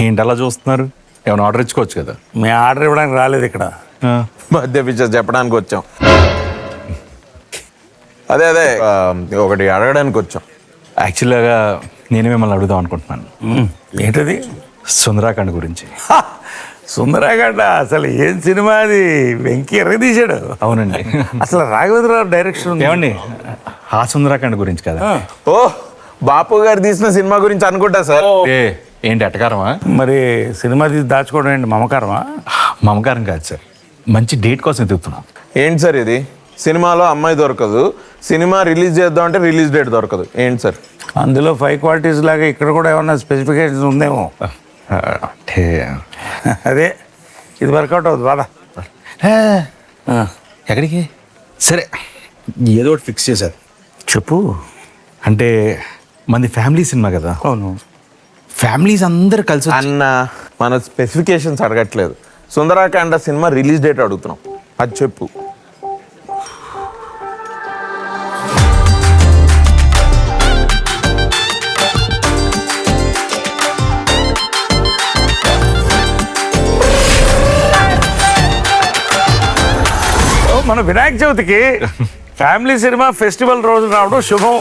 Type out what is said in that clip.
ఏంటి అలా చూస్తున్నారు? ఏమైనా ఆర్డర్ ఇచ్చుకోవచ్చు కదా. మీ ఆర్డర్ ఇవ్వడానికి రాలేదు ఇక్కడ. మధ్య ఫీచర్స్ చెప్పడానికి వచ్చాం. అదే ఒకటి అడగడానికి వచ్చాం. యాక్చువల్గా నేను మిమ్మల్ని అడుగుదాం అనుకుంటున్నాను. ఏంటది? సుందరాఖండ్ గురించి. సుందరాగడ్డ అసలు ఏం సినిమా అది, వెంకీ ఎర్ర తీశాడు. అవునండి. అసలు రాఘవేంద్రరావు డైరెక్షన్ ఉంది. ఏమండి ఆ సుందరాఖండ్ గురించి కదా. ఓ బాపు గారు తీసిన సినిమా గురించి అనుకుంటా సార్. ఏంటి ఎటకారమా? మరి సినిమా తీసి దాచుకోవడం ఏంటి, మమకారమా? మమకారం కాదు సార్, మంచి డేట్ కోసం ఎదుగుతున్నాం. ఏంటి సార్ ఇది? సినిమాలో అమ్మాయి దొరకదు, సినిమా రిలీజ్ చేద్దాం అంటే రిలీజ్ డేట్ దొరకదు. ఏంటి సార్? అందులో 5 క్వాలిటీస్ లాగా ఇక్కడ కూడా ఏమన్నా స్పెసిఫికేషన్స్ ఉందేమో. అంటే అదే ఇది వర్కౌట్ అవుతుంది బాధ. ఎక్కడికి? సరే ఏదో ఒకటి ఫిక్స్ చేశారు. చెప్పు. అంటే మనది ఫ్యామిలీ సినిమా కదా. అవును. ఫ్యామిలీస్ అందరు కలిసి అన్న మన స్పెసిఫికేషన్స్ అడగట్లేదు, సుందరాకాండ సినిమా రిలీజ్ డేట్ అడుగుతున్నాం. అది చెప్పు. మన వినాయక చవితికి ఫ్యామిలీ సినిమా ఫెస్టివల్ రోజు రావడం శుభం.